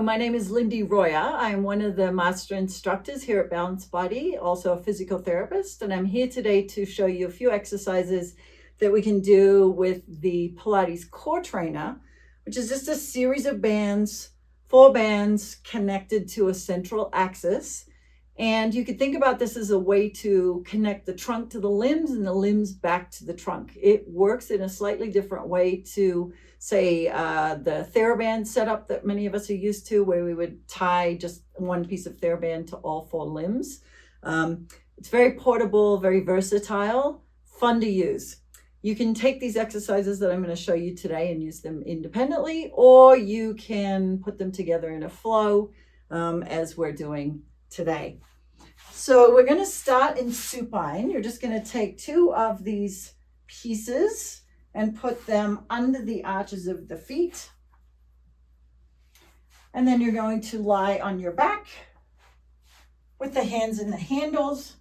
My name is Lindy Royer. I'm one of the master instructors here at Balanced Body, also a physical therapist, and I'm here today to show you a few exercises that we can do with the Pilates Core Trainer, which is just a series of bands, 4 bands connected to a central axis. And you could think about this as a way to connect the trunk to the limbs and the limbs back to the trunk. It works in a slightly different way to, say, the TheraBand setup that many of us are used to, where we would tie just one piece of TheraBand to all 4 limbs. It's very portable, very versatile, fun to use. You can take these exercises that I'm going to show you today and use them independently, or you can put them together in a flow as we're doing today. So we're going to start in supine. You're just going to take 2 of these pieces and put them under the arches of the feet. And then you're going to lie on your back with the hands in the handles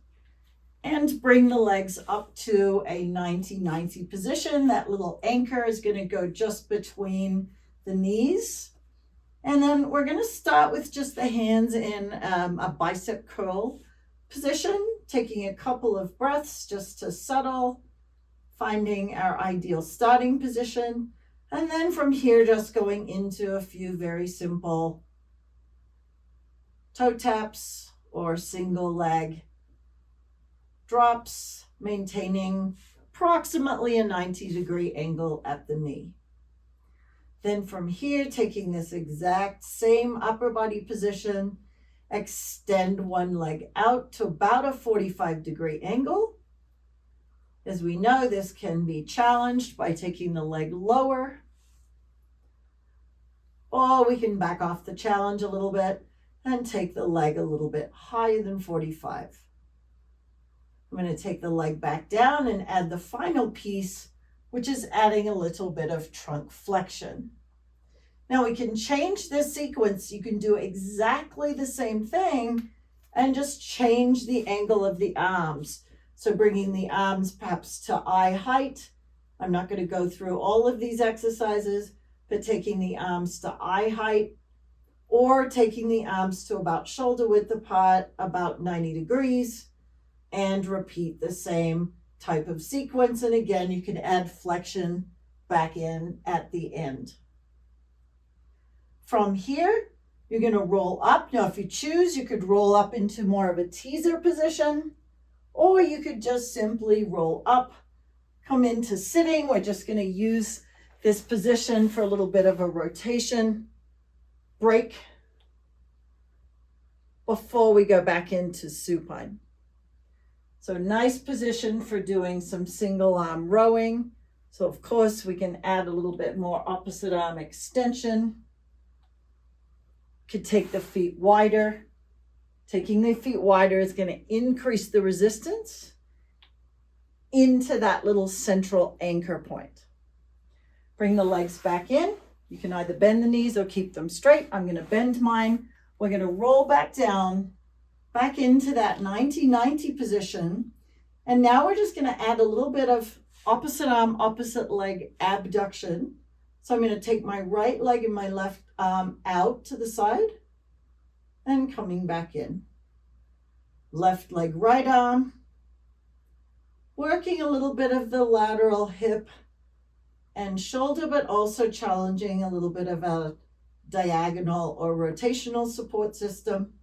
and bring the legs up to a 90-90 position. That little anchor is going to go just between the knees. And then we're going to start with just the hands in a bicep curl position, taking a couple of breaths just to settle, finding our ideal starting position. And then from here, just going into a few very simple toe taps or single leg drops, maintaining approximately a 90-degree angle at the knee. Then from here, taking this exact same upper body position, extend one leg out to about a 45-degree angle. As we know, this can be challenged by taking the leg lower, or we can back off the challenge a little bit and take the leg a little bit higher than 45. I'm going to take the leg back down and add the final piece, which is adding a little bit of trunk flexion. Now we can change this sequence. You can do exactly the same thing and just change the angle of the arms. So bringing the arms perhaps to eye height. I'm not going to go through all of these exercises, but taking the arms to eye height, or taking the arms to about shoulder width apart, about 90 degrees, and repeat the same type of sequence. And again, you can add flexion back in at the end. From here, you're going to roll up. Now, if you choose, you could roll up into more of a teaser position, or you could just simply roll up, come into sitting. We're just going to use this position for a little bit of a rotation break before we go back into supine. So nice position for doing some single arm rowing. So of course we can add a little bit more opposite arm extension. Could take the feet wider. Taking the feet wider is going to increase the resistance into that little central anchor point. Bring the legs back in. You can either bend the knees or keep them straight. I'm going to bend mine. We're going to roll back down, back into that 90-90 position. And now we're just going to add a little bit of opposite arm, opposite leg abduction. So I'm going to take my right leg and my left arm out to the side and coming back in. Left leg, right arm. Working a little bit of the lateral hip and shoulder, but also challenging a little bit of a diagonal or rotational support system.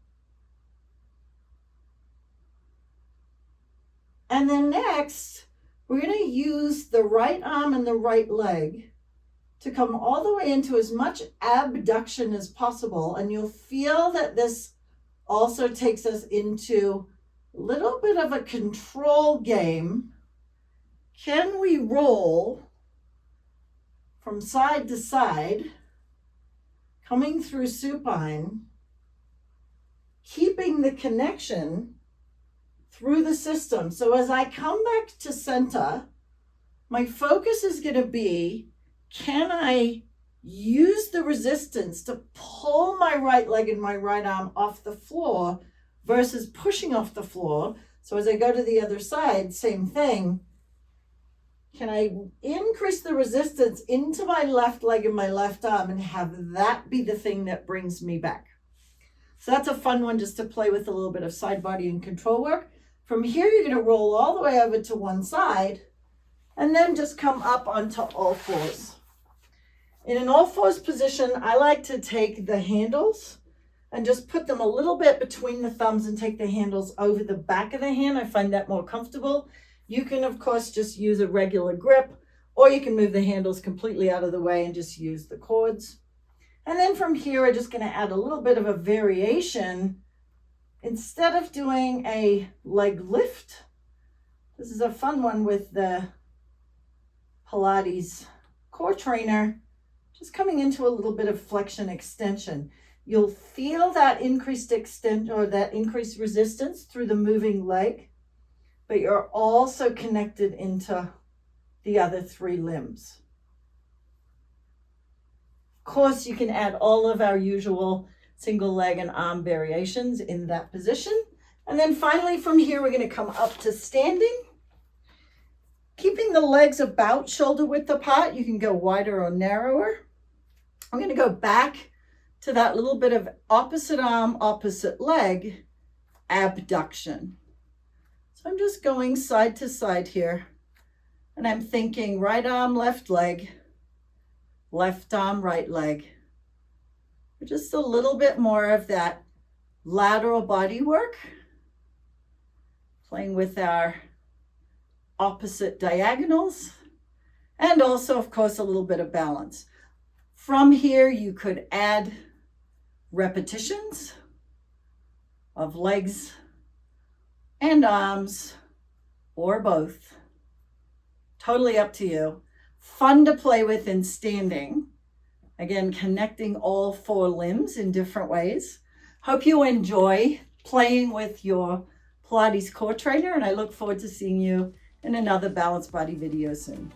And then next, we're going to use the right arm and the right leg to come all the way into as much abduction as possible. And you'll feel that this also takes us into a little bit of a control game. Can we roll from side to side, coming through supine, keeping the connection through the system? So as I come back to center, my focus is going to be, can I use the resistance to pull my right leg and my right arm off the floor versus pushing off the floor? So as I go to the other side, same thing. can I increase the resistance into my left leg and my left arm and have that be the thing that brings me back? So that's a fun one just to play with a little bit of side body and control work. From here, you're going to roll all the way over to one side and then just come up onto all fours. In an all fours position, I like to take the handles and just put them a little bit between the thumbs and take the handles over the back of the hand. I find that more comfortable. You can, of course, just use a regular grip, or you can move the handles completely out of the way and just use the cords. And then from here, I'm just going to add a little bit of a variation. Instead of doing a leg lift, this is a fun one with the Pilates Core Trainer, just coming into a little bit of flexion extension. You'll feel that increased extension or that increased resistance through the moving leg, but you're also connected into the other three limbs. Of course, you can add all of our usual single leg and arm variations in that position. And then finally from here, we're going to come up to standing. Keeping the legs about shoulder width apart, you can go wider or narrower. I'm going to go back to that little bit of opposite arm, opposite leg abduction. So I'm just going side to side here, and I'm thinking right arm, left leg, left arm, right leg. Just a little bit more of that lateral body work, playing with our opposite diagonals, and also, of course, a little bit of balance. From here, you could add repetitions of legs and arms, or both. Totally up to you. Fun to play with in standing. Again, connecting all four limbs in different ways. Hope you enjoy playing with your Pilates Core Trainer, and I look forward to seeing you in another Balanced Body video soon.